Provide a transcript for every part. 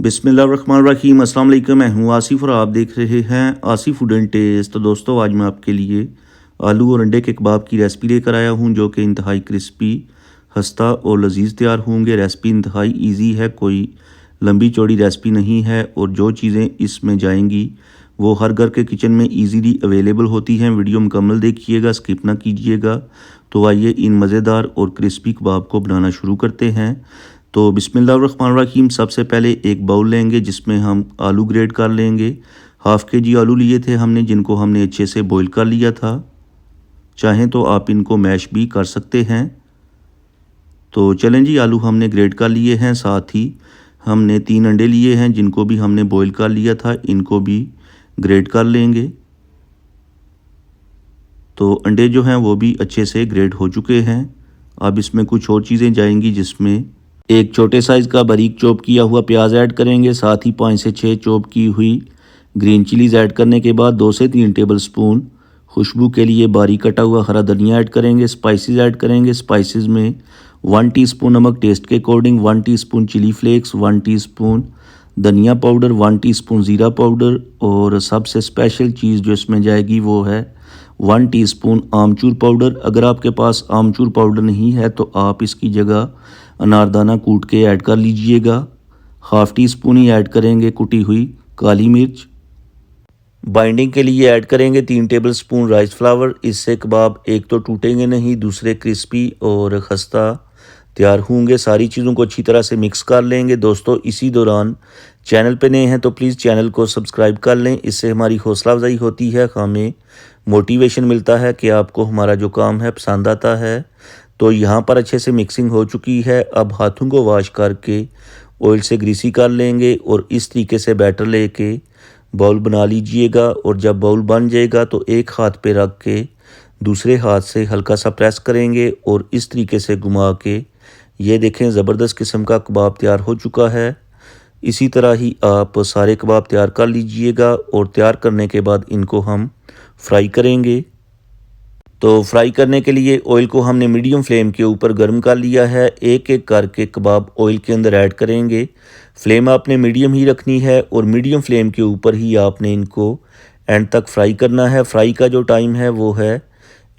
बिस्मिल्लाहिर्रहमानिर्रहीम। अस्सलाम वालेकुम। मैं हूँ आसिफ और आप देख रहे हैं आसिफ फूड एंड टेस्ट। तो दोस्तों, आज मैं आपके लिए आलू और अंडे के कबाब की रेसिपी लेकर आया हूँ, जो कि इंतहाई क्रिस्पी, खस्ता और लजीज तैयार होंगे। रेसिपी इंतहाई इजी है, कोई लंबी चौड़ी रेसिपी नहीं है, और जो चीज़ें इसमें जाएंगी वो हर घर के किचन में इजीली अवेलेबल होती हैं। वीडियो मुकम्मल देखिएगा, स्किप ना कीजिएगा। तो आइए इन मज़ेदार और क्रिस्पी कबाब को बनाना शुरू करते हैं। तो बिस्मिल्लाहिर्रहमानिर्रहीम। सबसे पहले एक बाउल लेंगे जिसमें हम आलू ग्रेट कर लेंगे। हाफ़ के जी आलू लिए थे हमने, जिनको हमने अच्छे से बॉईल कर लिया था। चाहें तो आप इनको मैश भी कर सकते हैं। तो चलें जी, आलू हमने ग्रेट कर लिए हैं। साथ ही हमने 3 अंडे लिए हैं, जिनको भी हमने बॉईल कर लिया था, इनको भी ग्रेट कर लेंगे। तो अंडे जो हैं वो भी अच्छे से ग्रेट हो चुके हैं। अब इसमें कुछ और चीज़ें जाएंगी, जिसमें एक छोटे साइज़ का बारीक चॉप किया हुआ प्याज ऐड करेंगे। साथ ही 5 से 6 चॉप की हुई ग्रीन चिलीज़ ऐड करने के बाद 2 से 3 टेबलस्पून खुशबू के लिए बारीक कटा हुआ हरा धनिया ऐड करेंगे। स्पाइसेस ऐड करेंगे। स्पाइसेस में 1 टीस्पून नमक टेस्ट के according, 1 teaspoon chilli flakes, 1 teaspoon धनिया पाउडर, 1 टीस्पून ज़ीरा पाउडर, और सबसे स्पेशल चीज़ जो इसमें जाएगी वो है 1 टीस्पून आमचूर पाउडर। अगर आपके पास आमचूर पाउडर नहीं है तो आप इसकी जगह अनारदाना कूट के ऐड कर लीजिएगा। हाफ़ टी स्पून ही ऐड करेंगे कुटी हुई काली मिर्च। बाइंडिंग के लिए ऐड करेंगे 3 टेबलस्पून राइस फ्लावर। इससे कबाब एक तो टूटेंगे नहीं, दूसरे क्रिस्पी और खस्ता तैयार होंगे। सारी चीज़ों को अच्छी तरह से मिक्स कर लेंगे। दोस्तों, इसी दौरान चैनल पे नए हैं तो प्लीज़ चैनल को सब्सक्राइब कर लें। इससे हमारी हौसला अफजाई होती है, हमें मोटिवेशन मिलता है कि आपको हमारा जो काम है पसंद आता है। तो यहाँ पर अच्छे से मिक्सिंग हो चुकी है। अब हाथों को वॉश करके ऑयल से ग्रीसी कर लेंगे और इस तरीके से बैटर लेके बाउल बना लीजिएगा। और जब बाउल बन जाएगा तो एक हाथ पे रख के दूसरे हाथ से हल्का सा प्रेस करेंगे और इस तरीके से घुमा के ये देखें, ज़बरदस्त किस्म का कबाब तैयार हो चुका है। इसी तरह ही आप सारे कबाब तैयार कर लीजिएगा, और तैयार करने के बाद इनको हम फ्राई करेंगे। तो फ्राई करने के लिए ऑयल को हमने मीडियम फ्लेम के ऊपर गर्म कर लिया है। एक एक करके कबाब ऑयल के अंदर ऐड करेंगे। फ्लेम आपने मीडियम ही रखनी है और मीडियम फ्लेम के ऊपर ही आपने इनको एंड तक फ्राई करना है। फ्राई का जो टाइम है वो है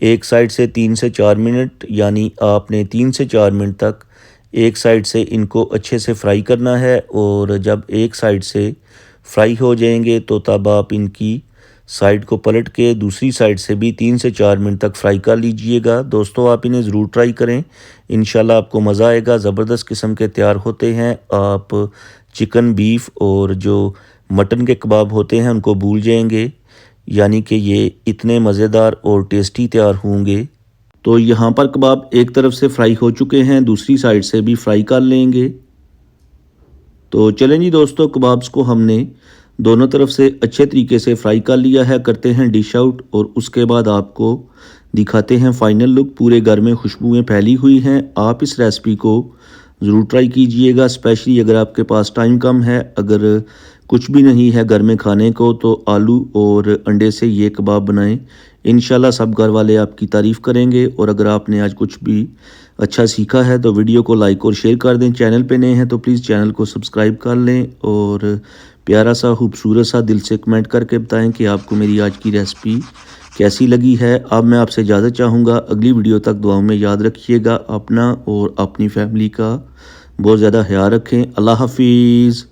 एक साइड से 3 से 4 मिनट, यानी आपने 3 से 4 मिनट तक एक साइड से इनको अच्छे से फ्राई करना है। और जब एक साइड से फ्राई हो जाएंगे तो तब आप इनकी साइड को पलट के दूसरी साइड से भी 3 से 4 मिनट तक फ्राई कर लीजिएगा। दोस्तों, आप इन्हें ज़रूर ट्राई करें, इंशाल्लाह आपको मज़ा आएगा। ज़बरदस्त किस्म के तैयार होते हैं। आप चिकन, बीफ और जो मटन के कबाब होते हैं उनको भूल जाएंगे, यानी कि ये इतने मज़ेदार और टेस्टी तैयार होंगे। तो यहाँ पर कबाब एक तरफ से फ्राई हो चुके हैं, दूसरी साइड से भी फ्राई कर लेंगे। तो चलें जी दोस्तों, कबाब्स को हमने दोनों तरफ से अच्छे तरीके से फ्राई कर लिया है। करते हैं डिश आउट और उसके बाद आपको दिखाते हैं फाइनल लुक। पूरे घर में खुशबुएं फैली हुई हैं। आप इस रेसिपी को ज़रूर ट्राई कीजिएगा, स्पेशली अगर आपके पास टाइम कम है, अगर कुछ भी नहीं है घर में खाने को, तो आलू और अंडे से ये कबाब बनाएं। इंशाल्लाह सब घर वाले आपकी तारीफ़ करेंगे। और अगर आपने आज कुछ भी अच्छा सीखा है तो वीडियो को लाइक और शेयर कर दें। चैनल पे नए हैं तो प्लीज़ चैनल को सब्सक्राइब कर लें, और प्यारा सा खूबसूरत सा दिल से कमेंट करके बताएं कि आपको मेरी आज की रेसिपी कैसी लगी है। अब मैं आपसे इजाज़त चाहूँगा, अगली वीडियो तक दुआओं में याद रखिएगा। अपना और अपनी फैमिली का बहुत ज़्यादा ख्याल रखें। अल्लाह हाफिज़।